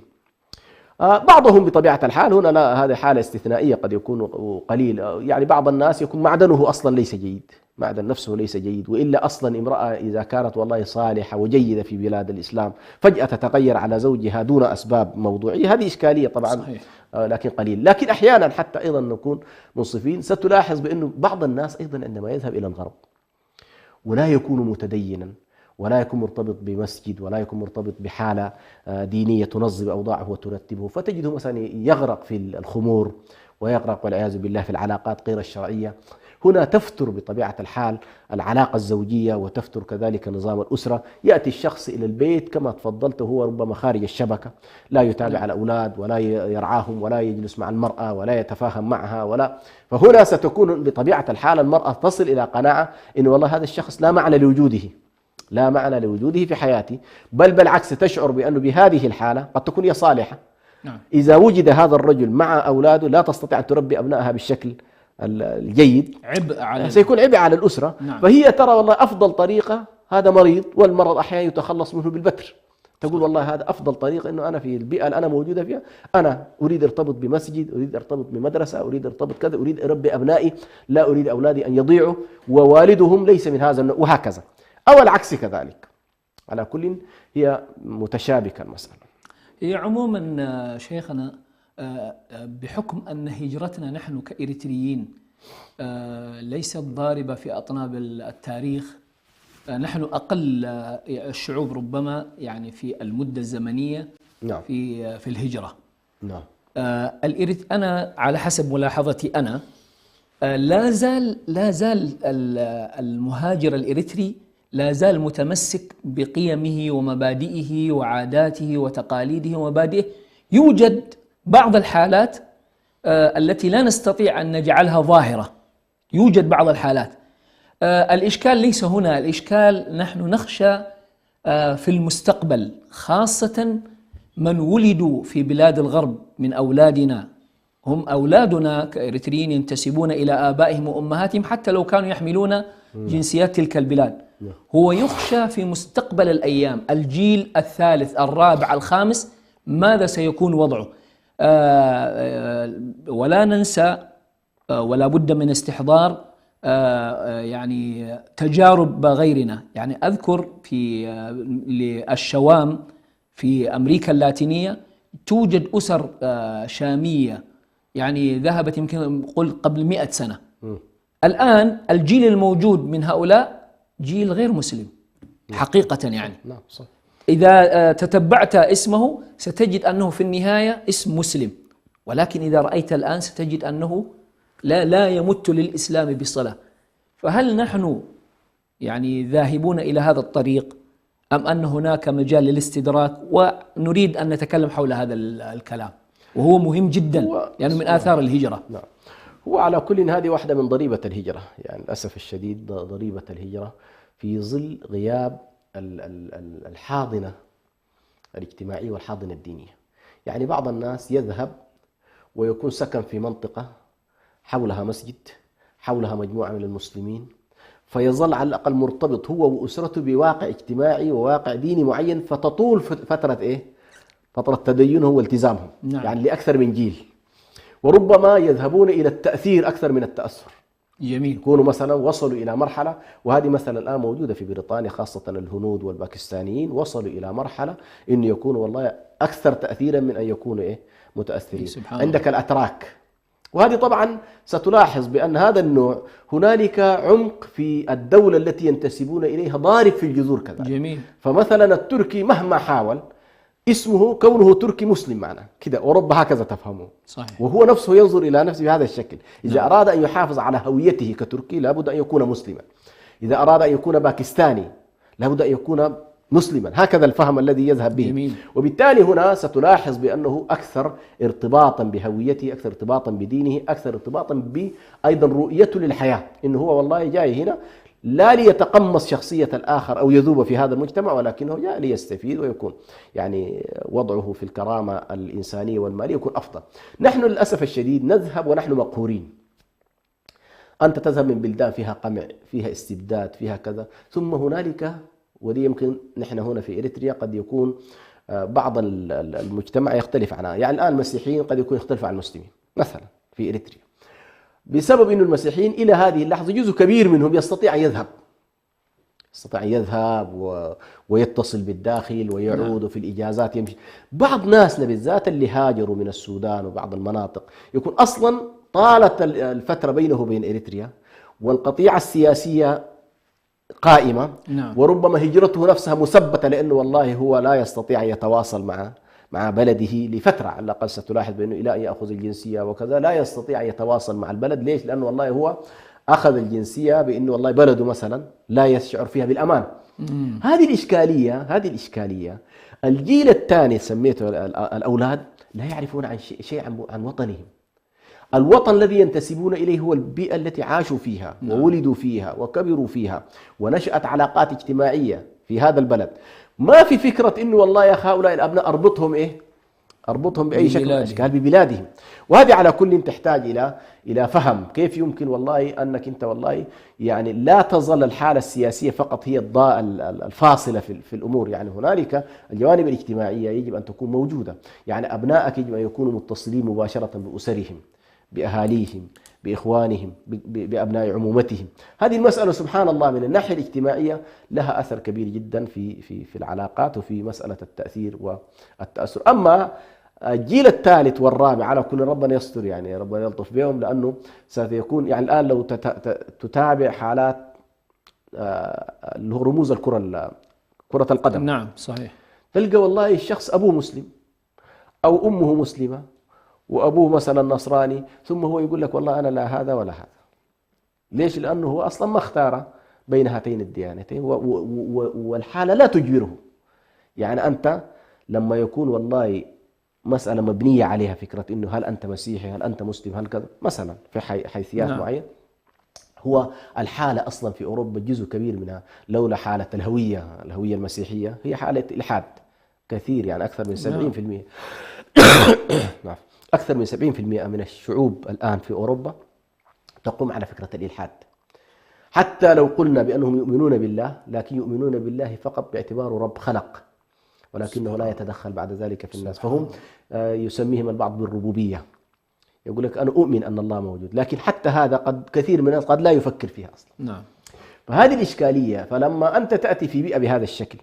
بعضهم بطبيعة الحال هنا لا، هذه حالة استثنائية قد يكون قليل. يعني بعض الناس يكون معدنه أصلا ليس جيد، معدن نفسه ليس جيد، وإلا أصلا امرأة إذا كانت والله صالحة وجيدة في بلاد الإسلام فجأة تتغير على زوجها دون أسباب موضوعية، هذه إشكالية طبعا. صحيح. لكن قليل. لكن أحيانا حتى أيضا نكون منصفين، ستلاحظ بأنه بعض الناس أيضا عندما يذهب إلى الغرب ولا يكون متدينا ولا يكون مرتبط بمسجد ولا يكون مرتبط بحالة دينية تنظم أوضاعه وترتبه، فتجده مثلا يغرق في الخمور ويغرق والعياذ بالله في العلاقات غير الشرعية. هنا تفتر بطبيعة الحال العلاقة الزوجية وتفتر كذلك نظام الأسرة. يأتي الشخص إلى البيت كما تفضلت وهو ربما خارج الشبكة، لا يتابع الأولاد ولا يرعاهم ولا يجلس مع المرأة ولا يتفاهم معها فهنا ستكون بطبيعة الحال المرأة تصل إلى قناعة إن والله هذا الشخص لا معنى لوجوده، لا معنى لوجوده في حياتي، بل بالعكس تشعر بأنه بهذه الحالة قد تكون هي صالحة. إذا وجد هذا الرجل مع أولاده لا تستطيع أن تربي أبنائها بالشكل الجيد، سيكون عبء على الأسرة. فهي ترى والله أفضل طريقة، هذا مريض والمرض أحيانا يتخلص منه بالبتر، تقول والله هذا أفضل طريقة إنه أنا في البيئة اللي أنا موجودة فيها أنا أريد أرتبط بمسجد، أريد أرتبط بمدرسة، أريد أرتبط كذا، أريد أربي أبنائي، لا أريد أولادي أن يضيعوا ووالدهم ليس من هذا النوع، وهكذا. أو العكس كذلك. على كل هي متشابكة المسألة. هي عموما شيخنا بحكم أن هجرتنا نحن كإريتريين ليست ضاربة في أطناب التاريخ، نحن أقل الشعوب ربما يعني في المدة الزمنية نعم. في الهجرة. نعم. أنا على حسب ملاحظتي أنا لا زال المهاجر الإريتري لا زال متمسك بقيمه ومبادئه وعاداته وتقاليده ومبادئه. يوجد بعض الحالات التي لا نستطيع أن نجعلها ظاهرة، يوجد بعض الحالات. الإشكال ليس هنا، الإشكال نحن نخشى في المستقبل، خاصة من ولدوا في بلاد الغرب من أولادنا، هم أولادنا كإريتريين ينتسبون إلى آبائهم وأمهاتهم حتى لو كانوا يحملون جنسيات تلك البلاد. هو يخشى في مستقبل الأيام الجيل الثالث الرابع الخامس ماذا سيكون وضعه. ولا ننسى ولا بد من استحضار يعني تجارب غيرنا. يعني أذكر في للشوام في أمريكا اللاتينية توجد أسر شامية يعني ذهبت يمكن قبل 100 سنة. الآن الجيل الموجود من هؤلاء جيل غير مسلم حقيقة. يعني إذا تتبعت اسمه ستجد أنه في النهاية اسم مسلم، ولكن إذا رأيت الآن ستجد أنه لا يمت للإسلام بصلة. فهل نحن يعني ذاهبون إلى هذا الطريق أم أن هناك مجال للاستدراك؟ ونريد أن نتكلم حول هذا الكلام وهو مهم جدا يعني من آثار الهجرة. نعم. هو على كل هذه واحدة من ضريبة الهجرة، يعني للأسف الشديد ضريبة الهجرة في ظل غياب الحاضنة الاجتماعية والحاضنة الدينية. يعني بعض الناس يذهب ويكون سكن في منطقة حولها مسجد، حولها مجموعة من المسلمين، فيظل على الأقل مرتبط هو وأسرته بواقع اجتماعي وواقع ديني معين، فتطول فترة فترة تدينه والتزامهم. نعم. يعني لأكثر من جيل، وربما يذهبون إلى التأثير أكثر من التأثر. جميل. يكونوا مثلا وصلوا إلى مرحلة، وهذه مثلا الآن موجودة في بريطانيا خاصة الهنود والباكستانيين، وصلوا إلى مرحلة إنه يكونوا والله أكثر تأثيرا من أن يكونوا متأثرين. عندك الأتراك، وهذه طبعا ستلاحظ بأن هذا النوع هنالك عمق في الدولة التي ينتسبون إليها ضارب في الجذور كذلك. جميل. فمثلا التركي مهما حاول اسمه كونه تركي مسلم معنا كده، أوروبا هكذا تفهمه. صحيح. وهو نفسه ينظر إلى نفسه بهذا الشكل. إذا أراد أن يحافظ على هويته كتركي لابد أن يكون مسلما، إذا أراد أن يكون باكستاني لابد أن يكون مسلما، هكذا الفهم الذي يذهب به. جميل. وبالتالي هنا ستلاحظ بأنه أكثر ارتباطا بهويته، أكثر ارتباطا بدينه، أكثر ارتباطا بأيضا رؤيته للحياة، إنه هو والله جاي هنا لا ليتقمص شخصية الآخر أو يذوب في هذا المجتمع، ولكنه جاء ليستفيد ويكون يعني وضعه في الكرامة الإنسانية والمالية يكون أفضل. نحن للأسف الشديد نذهب ونحن مقهورين. أنت تذهب من بلدان فيها قمع، فيها استبداد، فيها كذا، ثم هنالك، ودي يمكن نحن هنا في إريتريا قد يكون بعض المجتمع يختلف عنها. يعني الآن المسيحيين قد يكون يختلف عن المسلمين مثلا في إريتريا، بسبب أن المسيحيين إلى هذه اللحظة جزء كبير منهم يستطيع أن يذهب ويتصل بالداخل ويعود في الإجازات يمشي. بعض ناسنا بالذات اللي هاجروا من السودان وبعض المناطق يكون أصلا طالت الفترة بينه وبين إريتريا والقطيعة السياسية قائمة. نعم. وربما هجرته نفسها مثبتة لأنه والله هو لا يستطيع أن يتواصل مع بلده لفترة، على الأقل ستلاحظ بأنه إلى أن يأخذ الجنسية وكذا لا يستطيع أن يتواصل مع البلد. ليش؟ لأنه والله هو أخذ الجنسية بأنه والله بلده مثلا لا يشعر فيها بالأمان. هذه الإشكالية الجيل الثاني سميته الأولاد لا يعرفون عن شيء عن وطنهم. الوطن الذي ينتسبون إليه هو البيئة التي عاشوا فيها وولدوا فيها وكبروا فيها ونشأت علاقات اجتماعية في هذا البلد. ما في فكرة إنه والله يا أخي هؤلاء الأبناء أربطهم بأي شكل من الأشكال ببلادهم. وهذه على كل تحتاج إلى فهم كيف يمكن والله أنك أنت والله يعني لا تظل الحالة السياسية فقط هي الضاء الفاصلة في الأمور. يعني هنالك الجوانب الاجتماعية يجب أن تكون موجودة. يعني أبنائك يجب أن يكونوا متصلين مباشرة بأسرهم، بأهاليهم، بإخوانهم، بأبناء عمومتهم. هذه المسألة سبحان الله من الناحية الاجتماعية لها أثر كبير جدا في العلاقات وفي مسألة التأثير والتأثر. أما الجيل الثالث والرابع على كل ربنا يستر، يعني ربنا يلطف بهم، لأنه سيكون يعني الآن لو تتابع حالات اللي هو رموز كرة القدم. نعم صحيح. تلقى والله الشخص أبوه مسلم أو أمه مسلمة وأبوه مثلا نصراني، ثم هو يقول لك والله أنا لا هذا ولا هذا. ليش؟ لأنه هو أصلا ما اختار بين هاتين الديانتين، والحالة لا تجبره. يعني أنت لما يكون والله مسألة مبنية عليها فكرة إنه هل أنت مسيحي، هل أنت مسلم، هل كذا مثلا في حيثيات نعم. معينة، هو الحالة أصلا في أوروبا جزء كبير منها لولا حالة الهوية المسيحية هي حالة إلحاد كثير، يعني أكثر من 70%. نعم. أكثر من 70% من الشعوب الآن في أوروبا تقوم على فكرة الإلحاد. حتى لو قلنا بأنهم يؤمنون بالله، لكن يؤمنون بالله فقط باعتباره رب خلق، ولكنه لا يتدخل بعد ذلك في الناس. فهم يسميهم البعض بالربوبية، يقول لك أنا أؤمن أن الله موجود، لكن حتى هذا قد كثير من الناس قد لا يفكر فيها أصلا. نعم. فهذه الإشكالية. فلما أنت تأتي في بيئة بهذا الشكل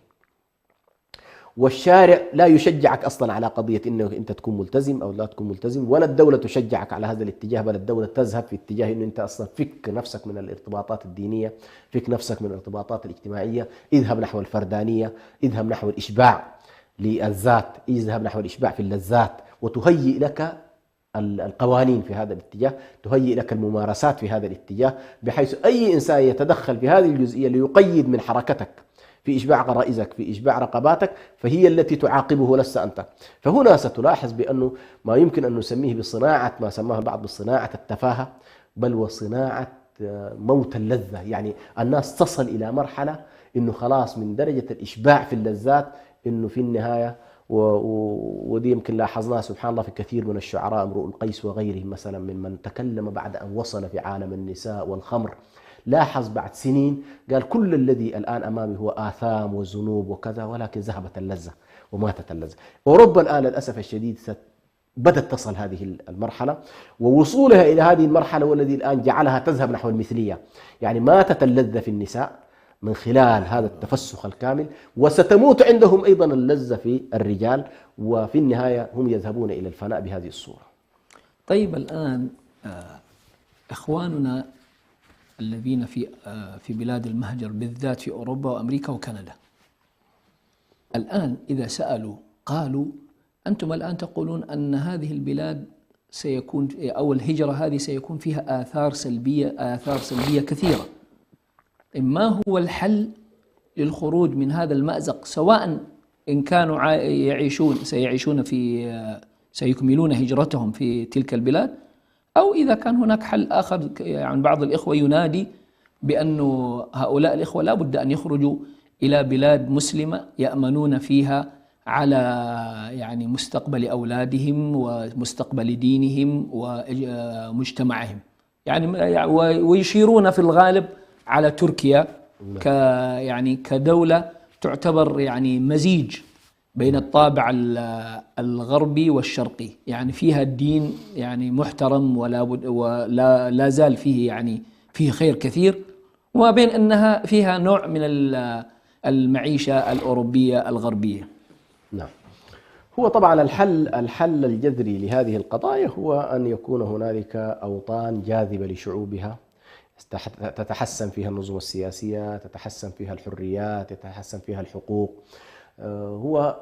والشارع لا يشجعك أصلا على قضية إنه أنت تكون ملتزم أو لا تكون ملتزم، ولا الدولة تشجعك على هذا الاتجاه، بل الدولة تذهب في اتجاه إنه أنت أصلا فك نفسك من الارتباطات الدينية، فك نفسك من الارتباطات الاجتماعية، اذهب نحو الفردانية، اذهب نحو الإشباع للذات، اذهب نحو الإشباع في اللذات، وتهيئ لك القوانين في هذا الاتجاه، تهيئ لك الممارسات في هذا الاتجاه، بحيث أي إنسان يتدخل في هذه الجزئية ليقيد من حركتك في إشباع غرائزك، في إشباع رقباتك، فهي التي تعاقبه لست أنت. فهنا ستلاحظ بأنه ما يمكن أن نسميه بصناعة، ما سماه البعض بصناعة التفاهة، بل وصناعة موت اللذة. يعني الناس تصل إلى مرحلة أنه خلاص من درجة الإشباع في اللذات أنه في النهاية، ودي يمكن لاحظناها سبحان الله في كثير من الشعراء، امرؤ القيس وغيرهم مثلا ممن تكلم بعد أن وصل في عالم النساء والخمر، لاحظ بعد سنين قال كل الذي الآن أمامي هو آثام وذنوب وكذا، ولكن ذهبت اللذة وماتت اللذة. أوروبا الآن للأسف الشديد بدأت تصل هذه المرحلة، ووصولها إلى هذه المرحلة هو الذي الآن جعلها تذهب نحو المثلية. يعني ماتت اللذة في النساء من خلال هذا التفسخ الكامل، وستموت عندهم أيضا اللذة في الرجال، وفي النهاية هم يذهبون إلى الفناء بهذه الصورة. طيب الآن إخواننا الذين في بلاد المهجر بالذات في أوروبا وأمريكا وكندا، الآن إذا سألوا قالوا أنتم الآن تقولون أن هذه البلاد سيكون أو الهجرة هذه سيكون فيها آثار سلبية كثيرة. ما هو الحل للخروج من هذا المأزق، سواء إن كانوا سيعيشون سيكملون هجرتهم في تلك البلاد، أو إذا كان هناك حل آخر؟ يعني بعض الإخوة ينادي بأن هؤلاء الإخوة لا بد أن يخرجوا إلى بلاد مسلمة يأمنون فيها على يعني مستقبل أولادهم ومستقبل دينهم ومجتمعهم، يعني ويشيرون في الغالب على تركيا يعني كدولة تعتبر يعني مزيج بين الطابع الغربي والشرقي، يعني فيها الدين يعني محترم ولا زال فيه يعني فيه خير كثير، وما بين أنها فيها نوع من المعيشة الأوروبية الغربية. نعم. هو طبعا الحل الجذري لهذه القضايا هو أن يكون هنالك أوطان جاذبة لشعوبها، تتحسن فيها النظم السياسية، تتحسن فيها الحريات، تتحسن فيها الحقوق. هو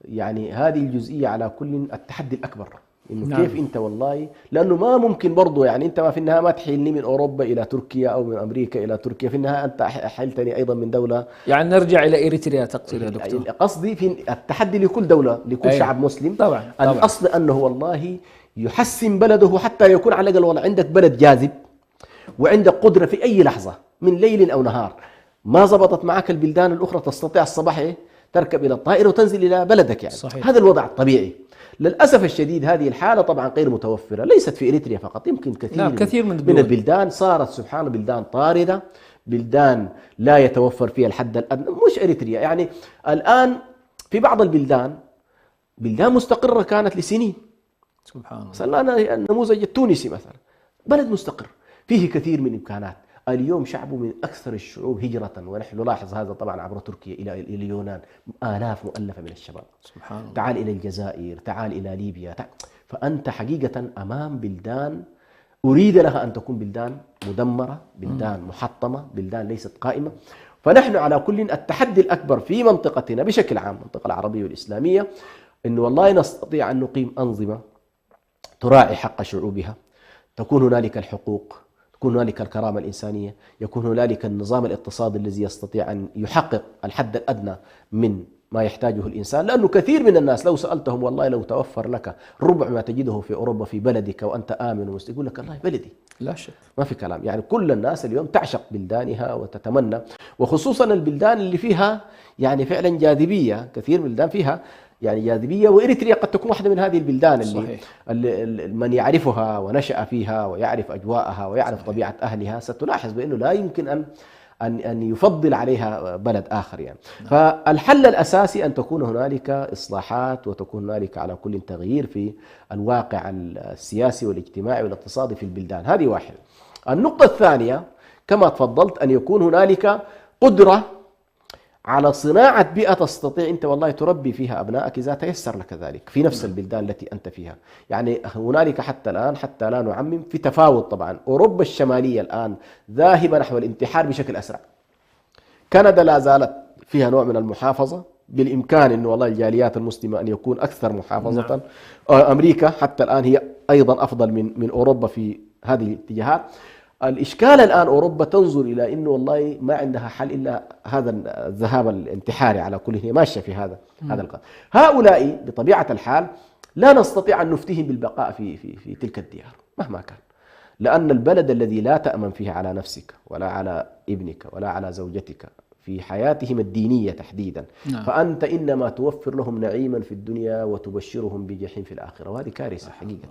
يعني هذه الجزئية على كل التحدي الأكبر، إنه نعم. كيف أنت والله، لأنه ما ممكن برضو يعني أنت ما في النهاية ما تحيلني من أوروبا إلى تركيا أو من أمريكا إلى تركيا، في النهاية أنت حيلتني أيضا من دولة، يعني نرجع إلى إريتريا تقصد يا دكتور؟ قصدي في التحدي لكل دولة، لكل شعب مسلم طبعا. الأصل أنه والله يحسن بلده حتى يكون على الأقل والله عندك بلد جاذب، وعندك قدرة في أي لحظة من ليل أو نهار ما زبطت معك البلدان الأخرى تستطيع الصباح تركب إلى الطائرة وتنزل إلى بلدك يعني. صحيح. هذا الوضع الطبيعي. للأسف الشديد هذه الحالة طبعا غير متوفرة، ليست في إريتريا فقط، يمكن كثير من البلدان صارت سبحان الله بلدان طاردة، بلدان لا يتوفر فيها الحد الأدنى. مش إريتريا يعني، الآن في بعض البلدان بلدان مستقرة كانت لسنين، سبحان الله. مثلا النموذج التونسي مثلا بلد مستقر فيه كثير من الإمكانات، اليوم شعبه من أكثر الشعوب هجرة، ونحن نلاحظ هذا طبعا عبر تركيا إلى اليونان، آلاف مؤلفة من الشباب. سبحان الله. تعال إلى الجزائر، تعال إلى ليبيا، فأنت حقيقة أمام بلدان أريد لها أن تكون بلدان مدمرة، بلدان محطمة، بلدان ليست قائمة. فنحن على كل التحدي الأكبر في منطقتنا بشكل عام، المنطقة العربية والإسلامية، أنه والله نستطيع أن نقيم أنظمة تراعي حق شعوبها، تكون هنالك الحقوق، تكون هنالك الكرامة الإنسانية، يكون هنالك النظام الاقتصادي الذي يستطيع أن يحقق الحد الأدنى من ما يحتاجه الإنسان. لأنه كثير من الناس لو سألتهم والله لو توفر لك ربع ما تجده في أوروبا في بلدك وأنت آمن يقول لك الله بلدي، لا شك، ما في كلام. يعني كل الناس اليوم تعشق بلدانها وتتمنى، وخصوصا البلدان اللي فيها يعني فعلا جاذبية. كثير من البلدان فيها يعني جاذبية، وإريتريا قد تكون واحدة من هذه البلدان اللي من يعرفها ونشأ فيها ويعرف أجواءها ويعرف طبيعة أهلها ستلاحظ بأنه لا يمكن أن يفضل عليها بلد آخر يعني. فالحل الأساسي أن تكون هنالك إصلاحات وتكون هنالك على كل تغيير في الواقع السياسي والاجتماعي والاقتصادي في البلدان. هذه واحدة. النقطة الثانية كما تفضلت أن يكون هنالك قدرة على صناعة بيئة تستطيع أنت والله تربي فيها أبنائك إذا تيسر لك ذلك في نفس البلدان التي أنت فيها. يعني هنالك حتى الآن، حتى لا نعمم، في تفاوت طبعا. أوروبا الشمالية الآن ذاهبة نحو الانتحار بشكل أسرع. كندا لا زالت فيها نوع من المحافظة، بالإمكان أنه والله الجاليات المسلمة أن يكون أكثر محافظة. أمريكا حتى الآن هي أيضا أفضل من أوروبا في هذه الاتجاهات. الإشكال الآن أوروبا تنظر إلى أنه والله ما عندها حل إلا هذا الذهاب الانتحاري على كل، هي ماشية في هذا القدر. هؤلاء بطبيعة الحال لا نستطيع أن نفتيهم بالبقاء في تلك الديار مهما كان، لأن البلد الذي لا تأمن فيه على نفسك ولا على ابنك ولا على زوجتك في حياتهم الدينية تحديدا، فأنت إنما توفر لهم نعيما في الدنيا وتبشرهم بجحيم في الآخرة، وهذه كارثة حقيقة.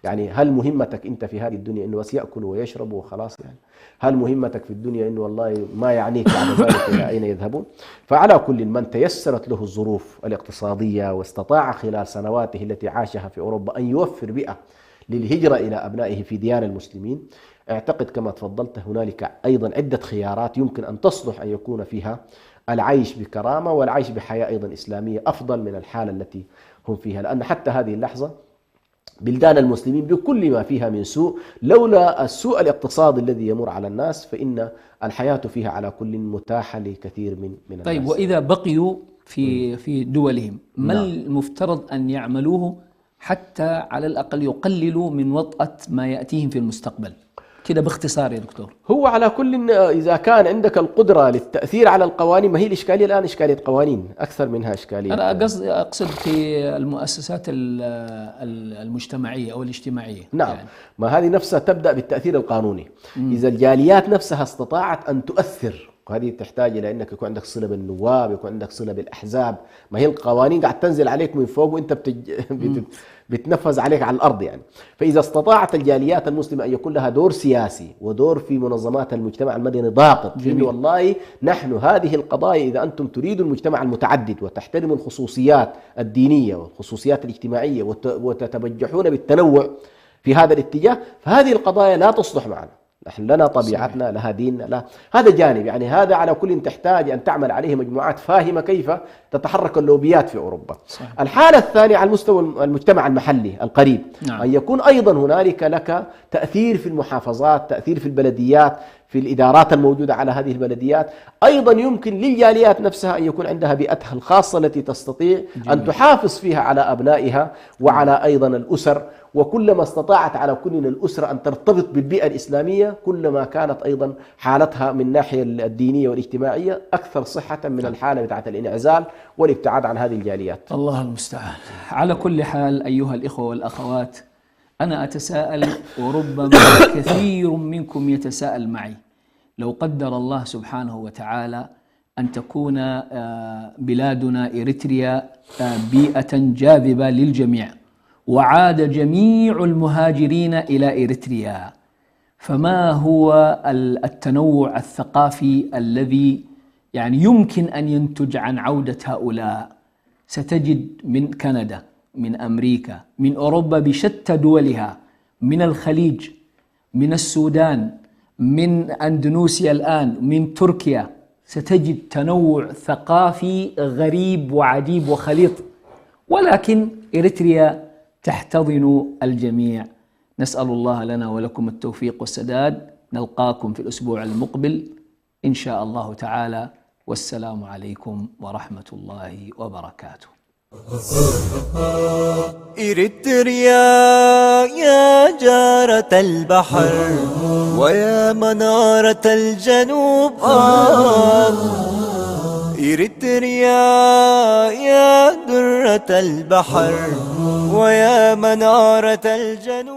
يعني هل مهمتك أنت في هذه الدنيا أنه بس يأكلوا ويشربوا وخلاص؟ يعني هل مهمتك في الدنيا أنه والله ما يعنيك بعد ذلك إلى أين يذهبون؟ فعلى كل من تيسرت له الظروف الاقتصادية واستطاع خلال سنواته التي عاشها في أوروبا أن يوفر بيئة للهجرة إلى أبنائه في ديار المسلمين، اعتقد كما تفضلت هنالك أيضا عدة خيارات يمكن أن تصلح أن يكون فيها العيش بكرامة والعيش بحياة أيضا إسلامية أفضل من الحالة التي هم فيها. لأن حتى هذه اللحظة بلدان المسلمين بكل ما فيها من سوء، لولا السوء الاقتصادي الذي يمر على الناس فإن الحياة فيها على كل متاحة لكثير من الناس. طيب، وإذا بقيوا في دولهم ما المفترض أن يعملوه حتى على الأقل يقللوا من وطأة ما يأتيهم في المستقبل؟ كده باختصار يا دكتور. هو على كل إذا كان عندك القدرة للتأثير على القوانين، ما هي الإشكالية الآن إشكالية قوانين أكثر منها إشكالية. أنا أقصد في المؤسسات المجتمعية أو الاجتماعية. نعم يعني. ما هذه نفسها تبدأ بالتأثير القانوني. إذا الجاليات نفسها استطاعت أن تؤثر، وهذه تحتاج إلى أنك يكون عندك صلة بالنواب، يكون عندك صلة بالأحزاب. ما هي القوانين قاعد تنزل عليك من فوق وأنت بتنفذ عليك على الأرض يعني. فإذا استطاعت الجاليات المسلمة أن يكون لها دور سياسي ودور في منظمات المجتمع المدني ضاغط، إنه والله نحن هذه القضايا إذا أنتم تريدوا المجتمع المتعدد وتحترموا الخصوصيات الدينية والخصوصيات الاجتماعية وتتبجحون بالتنوع في هذا الاتجاه، فهذه القضايا لا تصلح معنا. نحن لنا طبيعتنا، لها ديننا، لا هذا جانب. يعني هذا على كل تحتاج أن تعمل عليه مجموعات فاهمة كيف تتحرك اللوبيات في أوروبا. صحيح. الحالة الثانية على مستوى المجتمع المحلي القريب. نعم. أن يكون أيضا هنالك لك تأثير في المحافظات، تأثير في البلديات، في الإدارات الموجودة على هذه البلديات. أيضا يمكن للجاليات نفسها أن يكون عندها بيئتها الخاصة التي تستطيع أن تحافظ فيها على أبنائها وعلى أيضا الأسر. وكلما استطاعت على كل الأسرة أن ترتبط بالبيئة الإسلامية كلما كانت أيضا حالتها من الناحية الدينية والاجتماعية أكثر صحة من الحالة بتاعة الانعزال والابتعاد عن هذه الجاليات. الله المستعان. على كل حال أيها الإخوة والأخوات، أنا أتساءل وربما كثير منكم يتساءل معي، لو قدر الله سبحانه وتعالى أن تكون بلادنا إريتريا بيئة جاذبة للجميع وعاد جميع المهاجرين إلى إريتريا، فما هو التنوع الثقافي الذي يعني يمكن أن ينتج عن عودة هؤلاء؟ ستجد من كندا، من أمريكا، من أوروبا بشتى دولها، من الخليج، من السودان، من أندونيسيا الآن، من تركيا، ستجد تنوع ثقافي غريب وعجيب وخليط. ولكن إريتريا تحتضن الجميع، نسأل الله لنا ولكم التوفيق والسداد. نلقاكم في الأسبوع المقبل إن شاء الله تعالى، والسلام عليكم ورحمة الله وبركاته. إريتريا يا جارة البحر ويا منارة الجنوب، إريتريا يا درة البحر ويا منارة الجنوب.